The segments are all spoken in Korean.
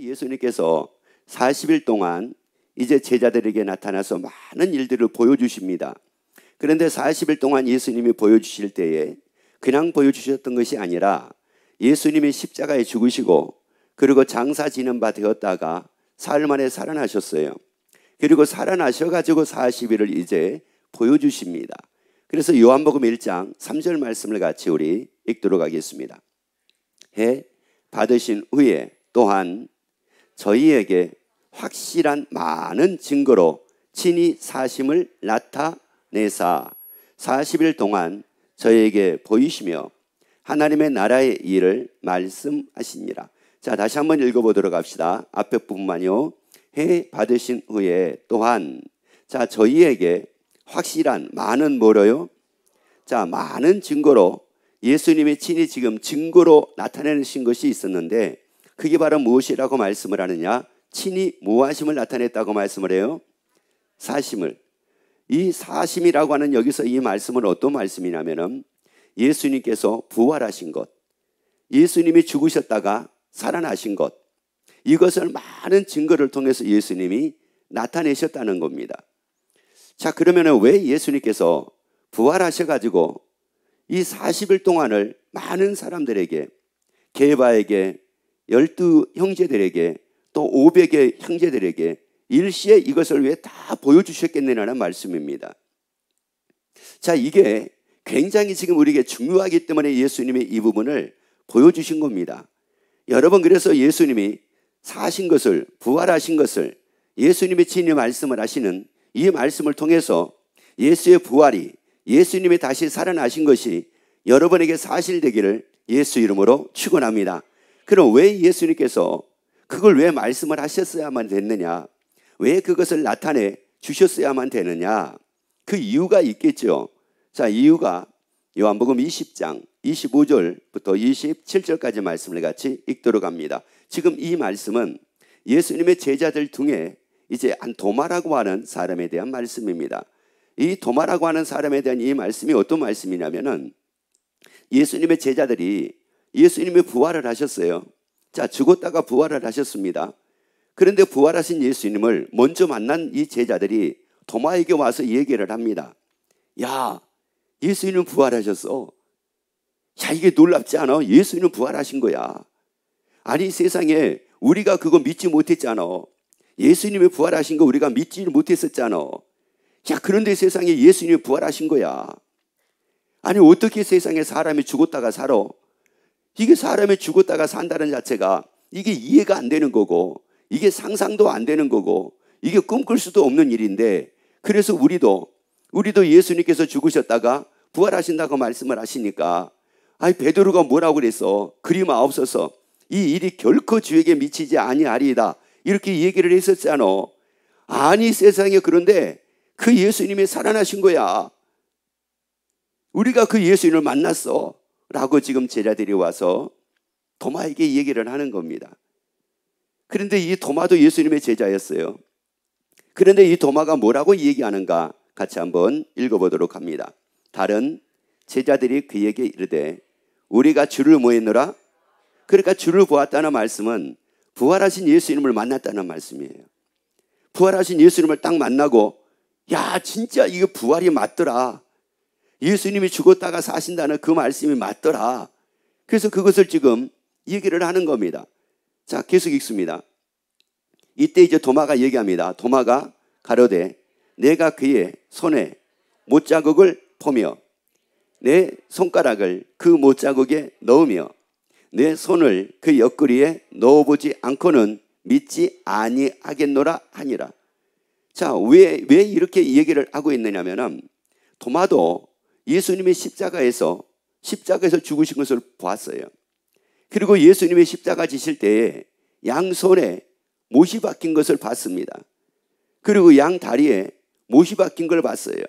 예수님께서 40일 동안 이제 제자들에게 나타나서 많은 일들을 보여주십니다. 그런데 40일 동안 예수님이 보여주실 때에 그냥 보여주셨던 것이 아니라 예수님이 십자가에 죽으시고 그리고 장사 지는 바 되었다가 사흘 만에 살아나셨어요. 그리고 살아나셔가지고 40일을 이제 보여주십니다. 그래서 요한복음 1장 3절 말씀을 같이 우리 읽도록 하겠습니다. 해 받으신 후에 또한 저희에게 확실한 많은 증거로 친히 사심을 나타내사 40일 동안 저희에게 보이시며 하나님의 나라의 일을 말씀하시니라. 자, 다시 한번 읽어보도록 합시다. 앞에 부분만요. 해 받으신 후에 또한 자 저희에게 확실한 많은 뭐로요? 자, 많은 증거로 예수님이 친히 지금 증거로 나타내신 것이 있었는데 그게 바로 무엇이라고 말씀을 하느냐? 친히 무하심을 나타냈다고 말씀을 해요. 사심을. 이 사심이라고 하는 여기서 이 말씀은 어떤 말씀이냐면은 예수님께서 부활하신 것, 예수님이 죽으셨다가 살아나신 것, 이것을 많은 증거를 통해서 예수님이 나타내셨다는 겁니다. 자, 그러면은 왜 예수님께서 부활하셔가지고 이 40일 동안을 많은 사람들에게, 게바에게, 12 형제들에게, 또 500의 형제들에게 일시에 이것을 왜 다 보여주셨겠느냐는 말씀입니다. 자, 이게 굉장히 지금 우리에게 중요하기 때문에 예수님이 이 부분을 보여주신 겁니다. 여러분, 그래서 예수님이 사신 것을, 부활하신 것을 예수님이 친히 말씀을 하시는 이 말씀을 통해서 예수의 부활이, 예수님이 다시 살아나신 것이 여러분에게 사실되기를 예수 이름으로 축원합니다. 그럼 왜 예수님께서 그걸 왜 말씀을 하셨어야만 됐느냐? 왜 그것을 나타내 주셨어야만 되느냐? 그 이유가 있겠죠. 자, 이유가 요한복음 20장 25절부터 27절까지 말씀을 같이 읽도록 합니다. 지금 이 말씀은 예수님의 제자들 중에 이제 한 도마라고 하는 사람에 대한 말씀입니다. 이 도마라고 하는 사람에 대한 이 말씀이 어떤 말씀이냐면은 예수님의 제자들이 예수님이 부활을 하셨어요. 자, 죽었다가 부활을 하셨습니다. 그런데 부활하신 예수님을 먼저 만난 이 제자들이 도마에게 와서 얘기를 합니다. 야, 예수님 부활하셨어. 야, 이게 놀랍지 않아? 예수님 부활하신 거야. 아니, 세상에 우리가 그거 믿지 못했잖아. 예수님이 부활하신 거 우리가 믿지 못했었잖아. 야, 그런데 세상에 예수님이 부활하신 거야. 아니, 어떻게 세상에 사람이 죽었다가 살아? 이게 사람이 죽었다가 산다는 자체가 이게 이해가 안 되는 거고, 이게 상상도 안 되는 거고, 이게 꿈꿀 수도 없는 일인데, 그래서 우리도 예수님께서 죽으셨다가 부활하신다고 말씀을 하시니까, 아니, 베드로가 뭐라고 그랬어? 그리마옵소서, 이 일이 결코 주에게 미치지 아니하리이다, 이렇게 얘기를 했었잖아. 아니, 세상에, 그런데 그 예수님이 살아나신 거야. 우리가 그 예수님을 만났어 라고 지금 제자들이 와서 도마에게 얘기를 하는 겁니다. 그런데 이 도마도 예수님의 제자였어요. 그런데 이 도마가 뭐라고 얘기하는가 같이 한번 읽어보도록 합니다. 다른 제자들이 그에게 이르되 우리가 주를 뭐 했노라? 그러니까 주를 보았다는 말씀은 부활하신 예수님을 만났다는 말씀이에요. 부활하신 예수님을 딱 만나고, 야, 진짜 이거 부활이 맞더라. 예수님이 죽었다가 사신다는 그 말씀이 맞더라. 그래서 그것을 지금 얘기를 하는 겁니다. 자, 계속 읽습니다. 이때 이제 도마가 얘기합니다. 도마가 가로되 내가 그의 손에 못자국을 보며 내 손가락을 그 못자국에 넣으며 내 손을 그 옆구리에 넣어보지 않고는 믿지 아니하겠노라 하니라. 자, 왜 이렇게 얘기를 하고 있느냐면은 도마도 예수님이 십자가에서 죽으신 것을 보았어요. 그리고 예수님이 십자가 지실 때에 양손에 못이 박힌 것을 봤습니다. 그리고 양 다리에 못이 박힌 걸 봤어요.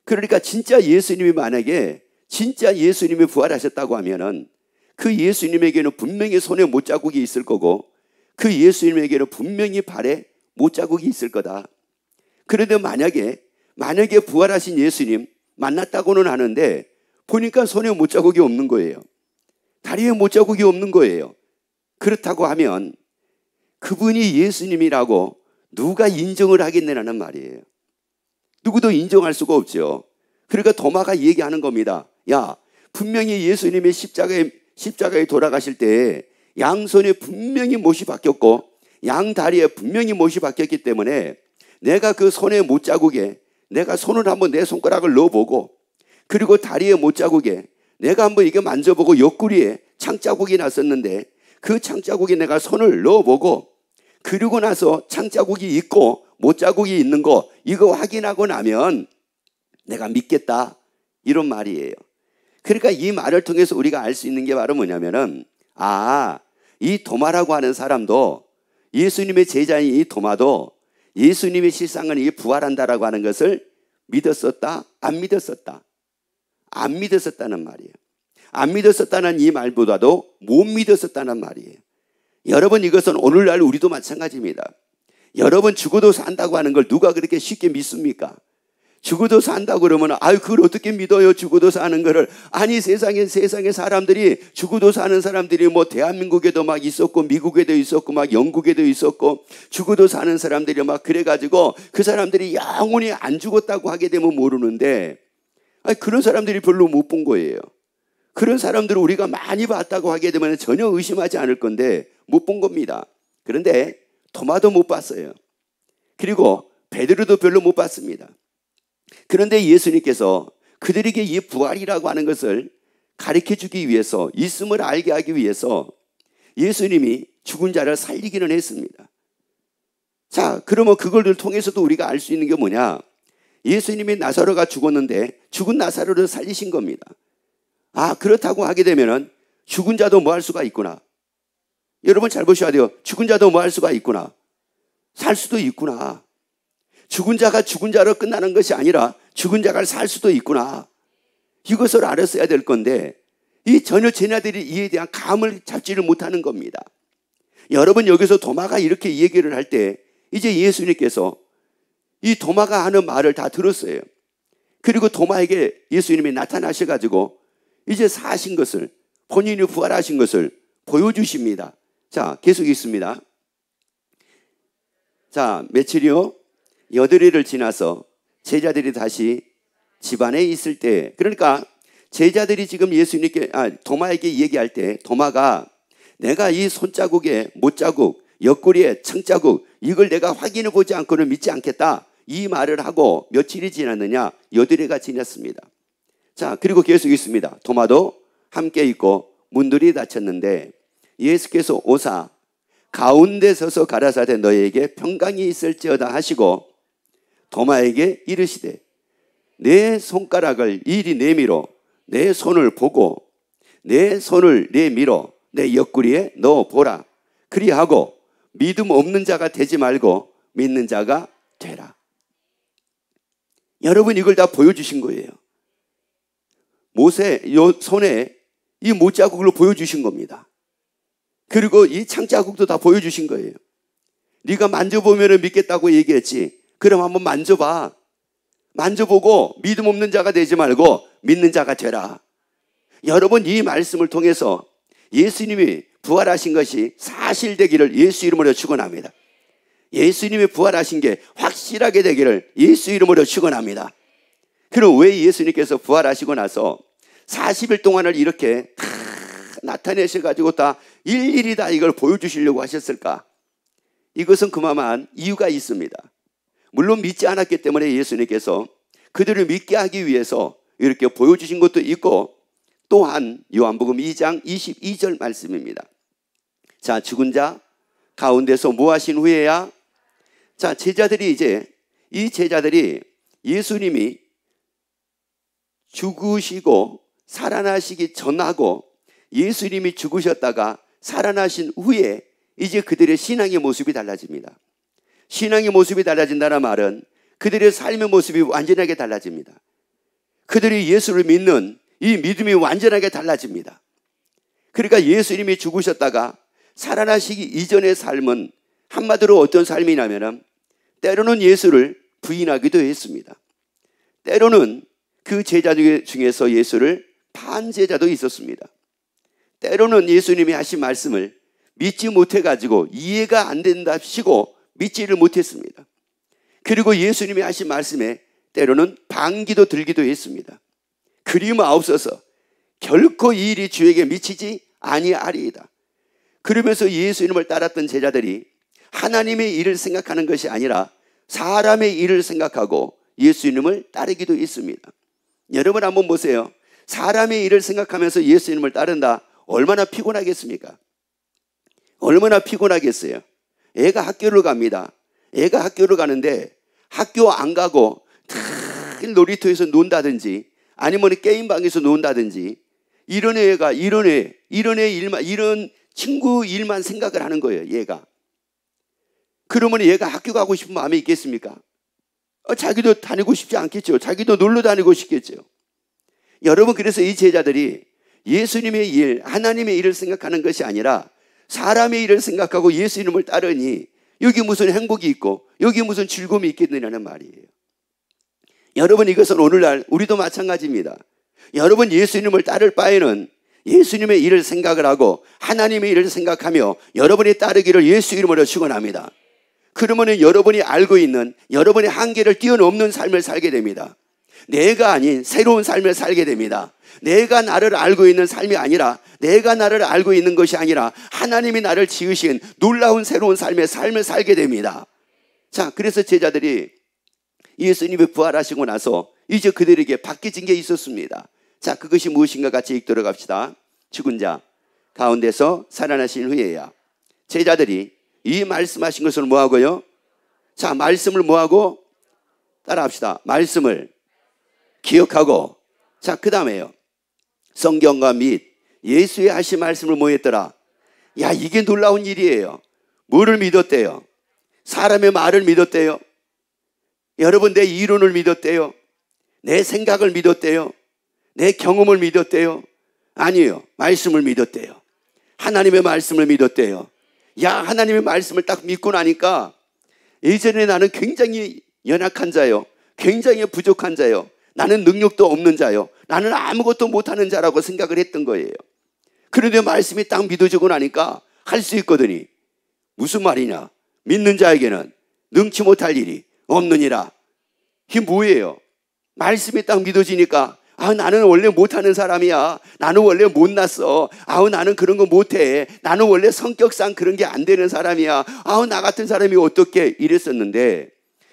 그러니까 진짜 예수님이 만약에 진짜 예수님이 부활하셨다고 하면은 그 예수님에게는 분명히 손에 못자국이 있을 거고 그 예수님에게는 분명히 발에 못자국이 있을 거다. 그런데 만약에 부활하신 예수님 만났다고는 하는데 보니까 손에 못자국이 없는 거예요. 다리에 못자국이 없는 거예요. 그렇다고 하면 그분이 예수님이라고 누가 인정을 하겠느냐는 말이에요. 누구도 인정할 수가 없죠. 그러니까 도마가 얘기하는 겁니다. 야, 분명히 예수님이 십자가에 돌아가실 때 양손에 분명히 못이 박혔고 양다리에 분명히 못이 박혔기 때문에 내가 그 손의 못자국에 내가 손을 한번 내 손가락을 넣어보고 그리고 다리의 못자국에 내가 한번 이게 만져보고 옆구리에 창자국이 났었는데 그 창자국에 내가 손을 넣어보고 그리고 나서 창자국이 있고 못자국이 있는 거 이거 확인하고 나면 내가 믿겠다 이런 말이에요. 그러니까 이 말을 통해서 우리가 알 수 있는 게 바로 뭐냐면은 이 도마라고 하는 사람도 예수님의 제자인 이 도마도 예수님의 실상은 이 부활한다라고 하는 것을 믿었었다? 안 믿었었다? 안 믿었었다는 말이에요. 안 믿었었다는 이 말보다도 못 믿었었다는 말이에요. 여러분 이것은 오늘날 우리도 마찬가지입니다. 여러분 죽어도 산다고 하는 걸 누가 그렇게 쉽게 믿습니까? 죽어도 산다고 그러면 그걸 어떻게 믿어요? 죽어도 사는 거를. 아니 세상에 사람들이 죽어도 사는 사람들이 뭐 대한민국에도 막 있었고 미국에도 있었고 막 영국에도 있었고 죽어도 사는 사람들이 막 그래가지고 그 사람들이 영원히 안 죽었다고 하게 되면 모르는데 그런 사람들이 별로 못 본 거예요. 그런 사람들을 우리가 많이 봤다고 하게 되면 전혀 의심하지 않을 건데 못 본 겁니다. 그런데 도마도 못 봤어요. 그리고 베드로도 별로 못 봤습니다. 그런데 예수님께서 그들에게 이 부활이라고 하는 것을 가르쳐 주기 위해서 있음을 알게 하기 위해서 예수님이 죽은 자를 살리기는 했습니다. 자, 그러면 그걸 통해서도 우리가 알 수 있는 게 뭐냐? 예수님이 나사로가 죽었는데 죽은 나사로를 살리신 겁니다. 그렇다고 하게 되면은 죽은 자도 뭐 할 수가 있구나. 여러분 잘 보셔야 돼요. 죽은 자도 뭐 할 수가 있구나. 살 수도 있구나. 죽은 자가 죽은 자로 끝나는 것이 아니라 죽은 자가 살 수도 있구나. 이것을 알았어야 될 건데 이 전혀 제자들이 이에 대한 감을 잡지를 못하는 겁니다. 여러분 여기서 도마가 이렇게 얘기를 할 때 이제 예수님께서 이 도마가 하는 말을 다 들었어요. 그리고 도마에게 예수님이 나타나셔가지고 이제 사신 것을 본인이 부활하신 것을 보여주십니다. 자, 계속 있습니다. 자, 며칠이요? 8일을 지나서 제자들이 다시 집안에 있을 때, 그러니까 제자들이 지금 도마에게 얘기할 때 도마가 내가 이 손자국에 못자국, 옆구리에 창자국 이걸 내가 확인해 보지 않고는 믿지 않겠다 이 말을 하고 며칠이 지났느냐? 8일가 지났습니다. 자, 그리고 계속 있습니다. 도마도 함께 있고 문들이 닫혔는데 예수께서 오사 가운데 서서 가라사대 너희에게 평강이 있을지어다 하시고 도마에게 이르시되 내 손가락을 이리 내밀어 내 손을 보고 내 손을 내밀어 내 옆구리에 넣어보라. 그리하고 믿음 없는 자가 되지 말고 믿는 자가 되라. 여러분 이걸 다 보여주신 거예요. 모세 손에 이 못자국을 보여주신 겁니다. 그리고 이 창자국도 다 보여주신 거예요. 네가 만져보면 믿겠다고 얘기했지. 그럼 한번 만져봐. 만져보고 믿음 없는 자가 되지 말고 믿는 자가 되라. 여러분 이 말씀을 통해서 예수님이 부활하신 것이 사실되기를 예수 이름으로 축원합니다. 예수님이 부활하신 게 확실하게 되기를 예수 이름으로 축원합니다. 그럼 왜 예수님께서 부활하시고 나서 40일 동안을 이렇게 다 나타내셔가지고 다 일일이 다 이걸 보여주시려고 하셨을까? 이것은 그만한 이유가 있습니다. 물론 믿지 않았기 때문에 예수님께서 그들을 믿게 하기 위해서 이렇게 보여주신 것도 있고 또한 요한복음 2장 22절 말씀입니다. 자, 죽은 자 가운데서 뭐 하신 후에야? 자, 이 제자들이 예수님이 죽으시고 살아나시기 전하고 예수님이 죽으셨다가 살아나신 후에 이제 그들의 신앙의 모습이 달라집니다. 신앙의 모습이 달라진다는 말은 그들의 삶의 모습이 완전하게 달라집니다. 그들이 예수를 믿는 이 믿음이 완전하게 달라집니다. 그러니까 예수님이 죽으셨다가 살아나시기 이전의 삶은 한마디로 어떤 삶이냐면 때로는 예수를 부인하기도 했습니다. 때로는 그 제자 중에서 예수를 반제자도 있었습니다. 때로는 예수님이 하신 말씀을 믿지 못해가지고 이해가 안 된답시고 믿지를 못했습니다. 그리고 예수님이 하신 말씀에 때로는 반기도 들기도 했습니다. 그리마옵소서 결코 이 일이 주에게 미치지 아니하리이다. 그러면서 예수님을 따랐던 제자들이 하나님의 일을 생각하는 것이 아니라 사람의 일을 생각하고 예수님을 따르기도 했습니다. 여러분 한번 보세요. 사람의 일을 생각하면서 예수님을 따른다. 얼마나 피곤하겠습니까? 얼마나 피곤하겠어요. 애가 학교를 갑니다. 애가 학교를 가는데 학교 안 가고 늘 놀이터에서 논다든지 아니면 게임방에서 논다든지 이런 애가 이런 친구 일만 생각을 하는 거예요. 얘가. 그러면 얘가 학교 가고 싶은 마음이 있겠습니까? 자기도 다니고 싶지 않겠죠. 자기도 놀러 다니고 싶겠죠. 여러분, 그래서 이 제자들이 예수님의 일, 하나님의 일을 생각하는 것이 아니라 사람의 일을 생각하고 예수님을 따르니 여기 무슨 행복이 있고 여기 무슨 즐거움이 있겠느냐는 말이에요. 여러분, 이것은 오늘날 우리도 마찬가지입니다. 여러분, 예수님을 따를 바에는 예수님의 일을 생각을 하고 하나님의 일을 생각하며 여러분이 따르기를 예수 이름으로 축원합니다. 그러면 여러분이 알고 있는 여러분의 한계를 뛰어넘는 삶을 살게 됩니다. 내가 아닌 새로운 삶을 살게 됩니다. 내가 나를 알고 있는 삶이 아니라 내가 나를 알고 있는 것이 아니라 하나님이 나를 지으신 놀라운 새로운 삶을 살게 됩니다. 자, 그래서 제자들이 예수님이 부활하시고 나서 이제 그들에게 바뀌어진 게 있었습니다. 자, 그것이 무엇인가 같이 읽도록 합시다. 죽은 자 가운데서 살아나신 후에야 제자들이 이 말씀하신 것을 뭐하고요? 자, 말씀을 뭐하고? 따라합시다. 말씀을 기억하고, 자, 그 다음에요. 성경과 및 예수의 하신 말씀을 뭐 했더라? 야, 이게 놀라운 일이에요. 뭐를 믿었대요? 사람의 말을 믿었대요? 여러분, 내 이론을 믿었대요? 내 생각을 믿었대요? 내 경험을 믿었대요? 아니에요. 말씀을 믿었대요. 하나님의 말씀을 믿었대요. 야, 하나님의 말씀을 딱 믿고 나니까 예전에 나는 굉장히 연약한 자요. 굉장히 부족한 자요. 나는 능력도 없는 자요. 나는 아무것도 못하는 자라고 생각을 했던 거예요. 그런데 말씀이 딱 믿어지고 나니까 할 수 있거든요. 무슨 말이냐? 믿는 자에게는 능치 못할 일이 없느니라. 이게 뭐예요? 말씀이 딱 믿어지니까 나는 원래 못하는 사람이야. 나는 원래 못났어. 나는 그런 거 못해. 나는 원래 성격상 그런 게 안 되는 사람이야. 나 같은 사람이 어떻게 이랬었는데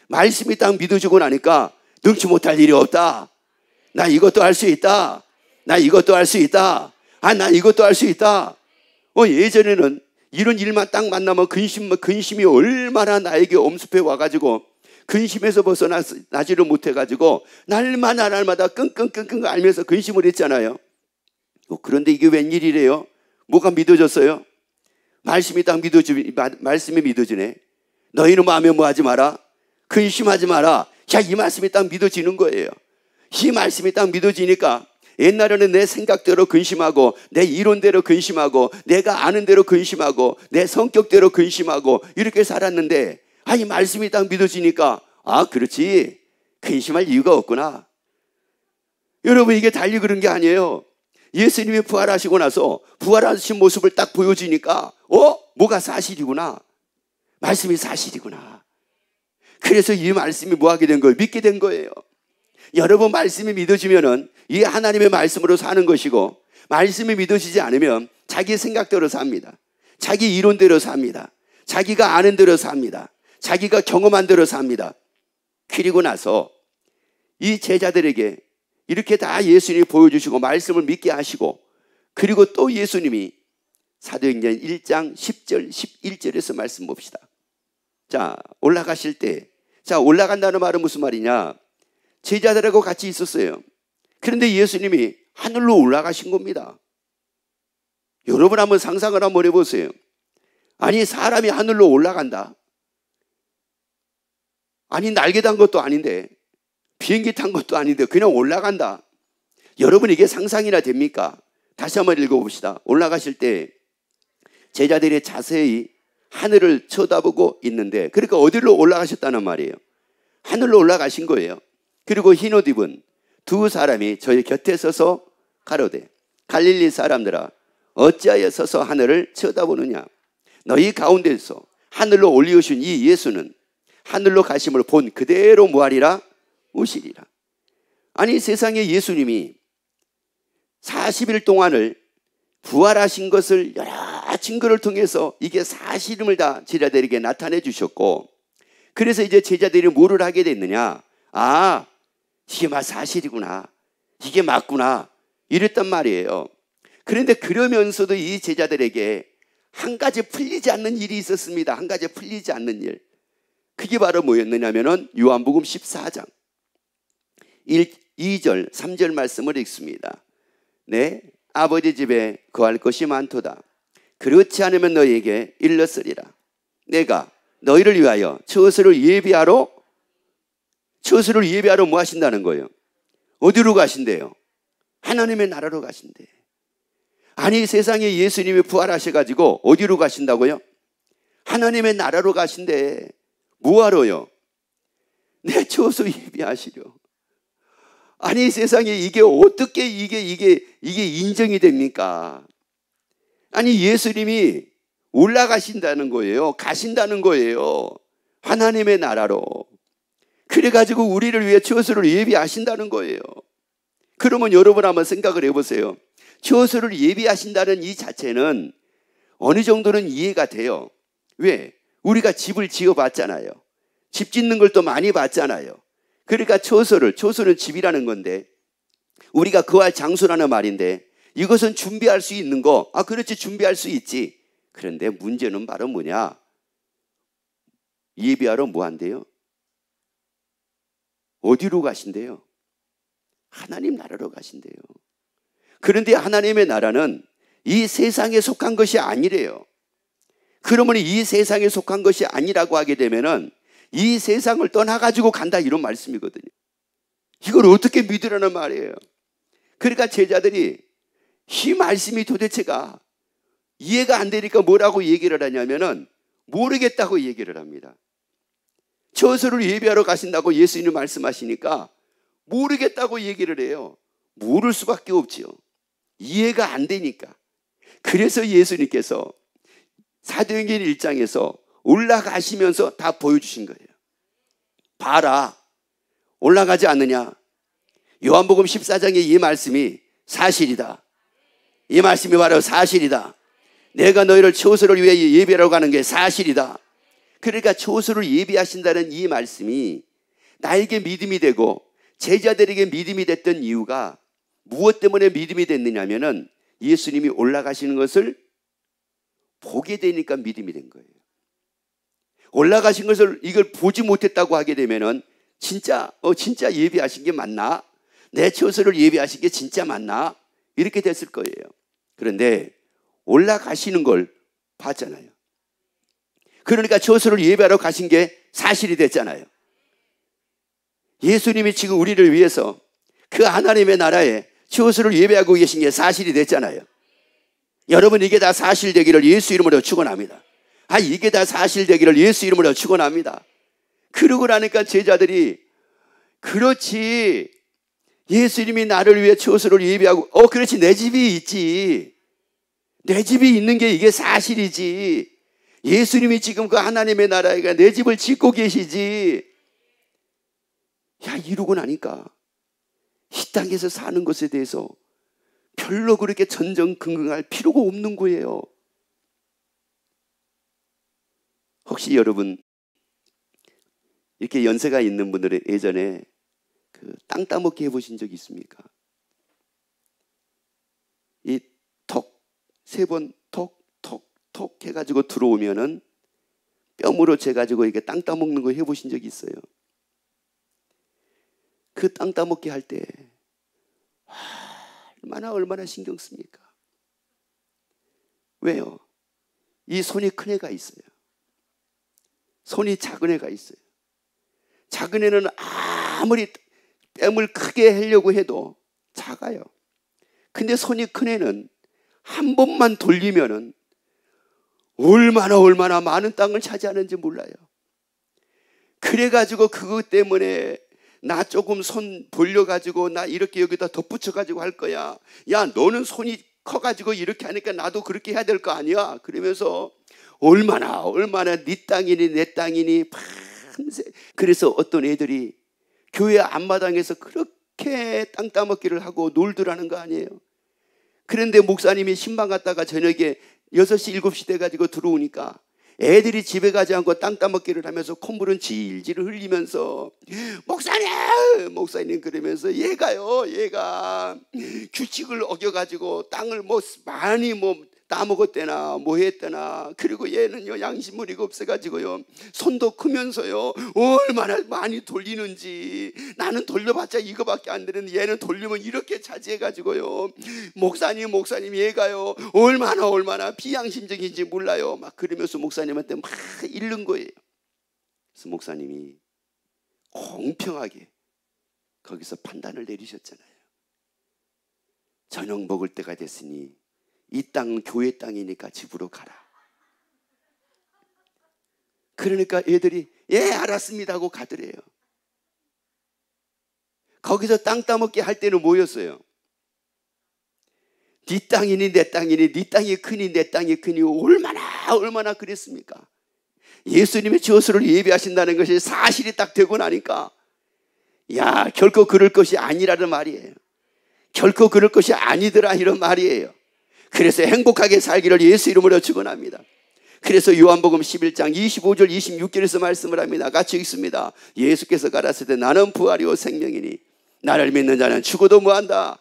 말씀이 딱 믿어지고 나니까 능치 못할 일이 없다. 나 이것도 할 수 있다. 나 이것도 할 수 있다. 나 이것도 할 수 있다. 예전에는 이런 일만 딱 만나면 근심이 얼마나 나에게 엄습해 와가지고 근심에서 벗어나지를 못해가지고 날마다 끙끙 앓면서 근심을 했잖아요. 그런데 이게 웬일이래요? 뭐가 믿어졌어요? 말씀이 믿어지네. 너희는 마음에 뭐 하지 마라? 근심하지 마라. 자, 이 말씀이 딱 믿어지는 거예요. 이 말씀이 딱 믿어지니까 옛날에는 내 생각대로 근심하고 내 이론대로 근심하고 내가 아는 대로 근심하고 내 성격대로 근심하고 이렇게 살았는데 이 말씀이 딱 믿어지니까 그렇지, 근심할 이유가 없구나. 여러분, 이게 달리 그런 게 아니에요. 예수님이 부활하시고 나서 부활하신 모습을 딱 보여주니까 뭐가 사실이구나. 말씀이 사실이구나. 그래서 이 말씀이 뭐 하게 된 거예요? 믿게 된 거예요. 여러분, 말씀이 믿어지면은 이 하나님의 말씀으로 사는 것이고 말씀이 믿어지지 않으면 자기 생각대로 삽니다. 자기 이론대로 삽니다. 자기가 아는 대로 삽니다. 자기가 경험한 대로 삽니다. 그리고 나서 이 제자들에게 이렇게 다 예수님이 보여주시고 말씀을 믿게 하시고 그리고 또 예수님이 사도행전 1장 10절 11절에서 말씀 봅시다. 자, 올라가실 때, 자, 올라간다는 말은 무슨 말이냐? 제자들하고 같이 있었어요. 그런데 예수님이 하늘로 올라가신 겁니다. 여러분 한번 상상을 한번 해보세요. 아니, 사람이 하늘로 올라간다. 아니, 날개 단 것도 아닌데 비행기 탄 것도 아닌데 그냥 올라간다. 여러분, 이게 상상이나 됩니까? 다시 한번 읽어봅시다. 올라가실 때 제자들이 자세히 하늘을 쳐다보고 있는데, 그러니까 어디로 올라가셨다는 말이에요? 하늘로 올라가신 거예요. 그리고 흰 옷 입은 두 사람이 저희 곁에 서서 가로되 갈릴리 사람들아 어찌하여 서서 하늘을 쳐다보느냐. 너희 가운데서 하늘로 올리우신 이 예수는 하늘로 가심을 본 그대로 뭐하리라? 오시리라. 아니 세상에 예수님이 40일 동안을 부활하신 것을 여러 증거를 통해서 이게 사실임을 다 제자들에게 나타내 주셨고, 그래서 이제 제자들이 뭐를 하게 됐느냐? 아, 이게 막 사실이구나, 이게 맞구나, 이랬단 말이에요. 그런데 그러면서도 이 제자들에게 한 가지 풀리지 않는 일이 있었습니다. 한 가지 풀리지 않는 일. 그게 바로 뭐였느냐면은 요한복음 14장 2절 3절 말씀을 읽습니다. 네, 아버지 집에 거할 것이 많도다. 그렇지 않으면 너희에게 일렀으리라. 내가 너희를 위하여 처소를 예비하러 뭐 하신다는 거예요? 어디로 가신대요? 하나님의 나라로 가신대. 아니 세상에 예수님이 부활하셔가지고 어디로 가신다고요? 하나님의 나라로 가신대. 뭐하러요? 내 처소 예비하시려. 아니 세상에 이게 어떻게 이게 인정이 됩니까? 아니 예수님이 올라가신다는 거예요. 가신다는 거예요. 하나님의 나라로. 그래가지고 우리를 위해 처소를 예비하신다는 거예요. 그러면 여러분 한번 생각을 해보세요. 처소를 예비하신다는 이 자체는 어느 정도는 이해가 돼요. 왜? 우리가 집을 지어봤잖아요. 집 짓는 걸 또 많이 봤잖아요. 그러니까 처소는 집이라는 건데, 우리가 거할 장소라는 말인데, 이것은 준비할 수 있는 거, 그렇지, 준비할 수 있지. 그런데 문제는 바로 뭐냐? 예비하러 뭐 한대요? 어디로 가신대요? 하나님 나라로 가신대요. 그런데 하나님의 나라는 이 세상에 속한 것이 아니래요. 그러면 이 세상에 속한 것이 아니라고 하게 되면은 이 세상을 떠나가지고 간다, 이런 말씀이거든요. 이걸 어떻게 믿으라는 말이에요. 그러니까 제자들이 이 말씀이 도대체가 이해가 안 되니까 뭐라고 얘기를 하냐면은 모르겠다고 얘기를 합니다. 처소를 예비하러 가신다고 예수님이 말씀하시니까 모르겠다고 얘기를 해요. 모를 수밖에 없지요. 이해가 안 되니까. 그래서 예수님께서 사도행전 1장에서 올라가시면서 다 보여주신 거예요. 봐라, 올라가지 않느냐? 요한복음 14장의 이 말씀이 사실이다. 이 말씀이 바로 사실이다. 내가 너희를 처소를 위해 예비하러 가는 게 사실이다. 그러니까 처소를 예비하신다는 이 말씀이 나에게 믿음이 되고 제자들에게 믿음이 됐던 이유가 무엇 때문에 믿음이 됐느냐면은 예수님이 올라가시는 것을 보게 되니까 믿음이 된 거예요. 올라가신 것을 이걸 보지 못했다고 하게 되면은 진짜 예비하신 게 맞나? 내 처소를 예비하신 게 진짜 맞나? 이렇게 됐을 거예요. 그런데 올라가시는 걸 봤잖아요. 그러니까 처소를 예비하러 가신 게 사실이 됐잖아요. 예수님이 지금 우리를 위해서 그 하나님의 나라에 처소를 예비하고 계신 게 사실이 됐잖아요. 여러분, 이게 다 사실되기를 예수 이름으로 축원합니다. 이게 다 사실되기를 예수 이름으로 축원합니다. 그러고 나니까 제자들이 그렇지, 예수님이 나를 위해 처소를 예비하고, 그렇지, 내 집이 있지. 내 집이 있는 게 이게 사실이지. 예수님이 지금 그 하나님의 나라에 내 집을 짓고 계시지. 이러고 나니까 이 땅에서 사는 것에 대해서 별로 그렇게 전전긍긍할 필요가 없는 거예요. 혹시 여러분 이렇게 연세가 있는 분들은 예전에 그 땅 따먹기 해보신 적 있습니까? 이 톡, 세 번 톡, 톡, 톡 해가지고 들어오면은 뼘으로 재가지고 이렇게 땅 따먹는 거 해보신 적이 있어요. 그 땅 따먹기 할 때 얼마나 신경 씁니까? 왜요? 이 손이 큰 애가 있어요. 손이 작은 애가 있어요. 작은 애는 아무리 뺨을 크게 하려고 해도 작아요. 근데 손이 큰 애는 한 번만 돌리면은 얼마나 많은 땅을 차지하는지 몰라요. 그래가지고 그것 때문에 나 조금 손 돌려가지고 나 이렇게 여기다 덧붙여가지고 할 거야. 야, 너는 손이 커가지고 이렇게 하니까 나도 그렇게 해야 될 거 아니야. 그러면서 얼마나 네 땅이니 내 땅이니 밤새. 그래서 어떤 애들이 교회 앞마당에서 그렇게 땅 따먹기를 하고 놀더라는 거 아니에요. 그런데 목사님이 신방 갔다가 저녁에 6시 7시 돼가지고 들어오니까 애들이 집에 가지 않고 땅 따먹기를 하면서 콧물은 질질 흘리면서 목사님 그러면서 얘가 규칙을 어겨가지고 땅을 많이 따먹었대나 했대나. 그리고 얘는요 양심머리가 없어가지고요 손도 크면서요 얼마나 많이 돌리는지. 나는 돌려봤자 이거밖에 안 되는데 얘는 돌리면 이렇게 차지해가지고요 목사님 얘가요 얼마나 비양심적인지 몰라요. 막 그러면서 목사님한테 막 잃는 거예요. 그래서 목사님이 공평하게 거기서 판단을 내리셨잖아요. 저녁 먹을 때가 됐으니 이 땅은 교회 땅이니까 집으로 가라. 그러니까 애들이 예 알았습니다 하고 가더래요. 거기서 땅 따먹기 할 때는 뭐였어요? 네 땅이니 내 땅이니 네 땅이 크니 내 땅이 크니 얼마나 그랬습니까? 예수님의 저수를 예비하신다는 것이 사실이 딱 되고 나니까 야 결코 그럴 것이 아니라는 말이에요. 결코 그럴 것이 아니더라 이런 말이에요. 그래서 행복하게 살기를 예수 이름으로 축원합니다. 그래서 요한복음 11장 25절 26절에서 말씀을 합니다. 같이 읽습니다. 예수께서 가라사대 나는 부활이요 생명이니 나를 믿는 자는 죽어도 무한다.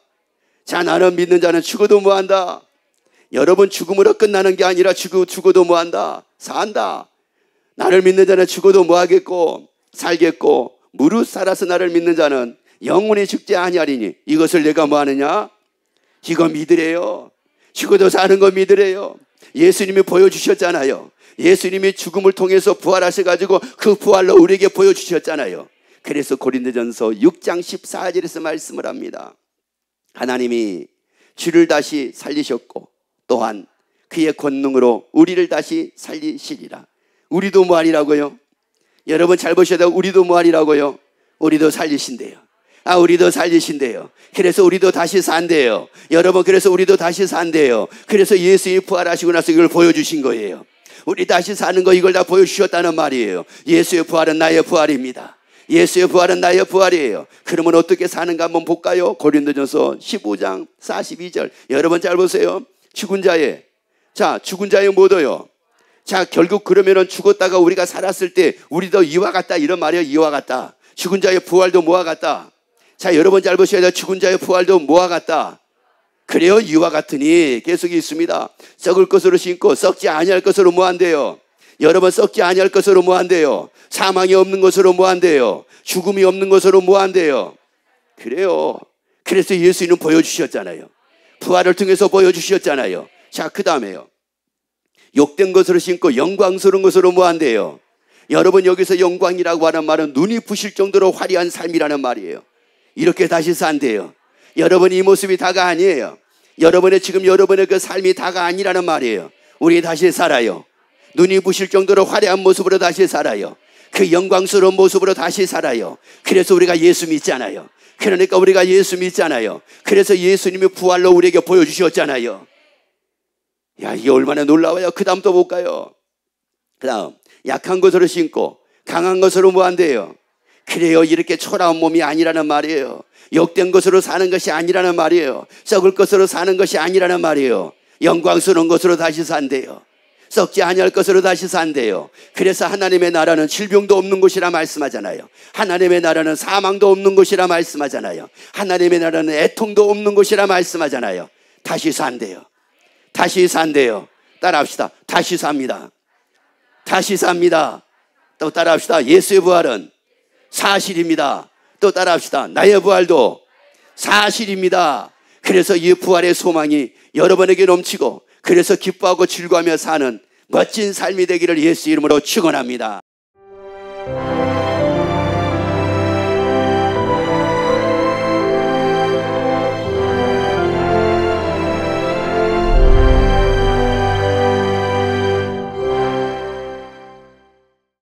자, 나는 믿는 자는 죽어도 무한다. 여러분 죽음으로 끝나는 게 아니라 죽어도 무한다. 산다. 나를 믿는 자는 죽어도 무하겠고 살겠고 무릇 살아서 나를 믿는 자는 영원히 죽지 아니하리니 이것을 내가 뭐하느냐? 이거 믿으래요. 죽어도 사는 거 믿으래요. 예수님이 보여주셨잖아요. 예수님이 죽음을 통해서 부활하셔가지고 그 부활로 우리에게 보여주셨잖아요. 그래서 고린도전서 6장 14절에서 말씀을 합니다. 하나님이 주를 다시 살리셨고 또한 그의 권능으로 우리를 다시 살리시리라. 우리도 뭐하리라고요? 여러분 잘 보셔야 돼요. 우리도 뭐하리라고요? 우리도 살리신대요. 우리도 살리신대요. 그래서 우리도 다시 산대요. 여러분 그래서 우리도 다시 산대요. 그래서 예수님이 부활하시고 나서 이걸 보여주신 거예요. 우리 다시 사는 거 이걸 다 보여주셨다는 말이에요. 예수의 부활은 나의 부활입니다. 예수의 부활은 나의 부활이에요. 그러면 어떻게 사는가 한번 볼까요? 고린도전서 15장 42절 여러분 잘 보세요. 죽은 자의 뭐도요? 자 결국 그러면은 죽었다가 우리가 살았을 때 우리도 이와 같다 이런 말이에요. 이와 같다. 죽은 자의 부활도 뭐와 같다. 자 여러분 잘 보셔야 돼요. 죽은 자의 부활도 뭐와 같다. 그래요. 이와 같으니 계속 있습니다. 썩을 것으로 심고 썩지 아니할 것으로 뭐한대요. 여러분 썩지 아니할 것으로 뭐한대요. 사망이 없는 것으로 뭐한대요. 죽음이 없는 것으로 뭐한대요. 그래요. 그래서 예수님은 보여주셨잖아요. 부활을 통해서 보여주셨잖아요. 자 그 다음에요. 욕된 것으로 심고 영광스러운 것으로 뭐한대요. 여러분 여기서 영광이라고 하는 말은 눈이 부실 정도로 화려한 삶이라는 말이에요. 이렇게 다시 산대요. 여러분 이 모습이 다가 아니에요. 여러분의 그 삶이 다가 아니라는 말이에요. 우리 다시 살아요. 눈이 부실 정도로 화려한 모습으로 다시 살아요. 그 영광스러운 모습으로 다시 살아요. 그래서 우리가 예수 믿잖아요. 그러니까 우리가 예수 믿잖아요. 그래서 예수님이 부활로 우리에게 보여주셨잖아요. 야 이게 얼마나 놀라워요. 그 다음 또 볼까요? 그 다음 약한 것으로 심고 강한 것으로 뭐한대요. 그래요. 이렇게 초라한 몸이 아니라는 말이에요. 욕된 것으로 사는 것이 아니라는 말이에요. 썩을 것으로 사는 것이 아니라는 말이에요. 영광스러운 것으로 다시 산대요. 썩지 아니할 것으로 다시 산대요. 그래서 하나님의 나라는 질병도 없는 곳이라 말씀하잖아요. 하나님의 나라는 사망도 없는 곳이라 말씀하잖아요. 하나님의 나라는 애통도 없는 곳이라 말씀하잖아요. 다시 산대요. 다시 산대요. 따라합시다. 다시 삽니다. 다시 삽니다. 또 따라합시다. 예수의 부활은 사실입니다. 또 따라합시다. 나의 부활도 사실입니다. 그래서 이 부활의 소망이 여러분에게 넘치고 그래서 기뻐하고 즐거워하며 사는 멋진 삶이 되기를 예수 이름으로 축원합니다.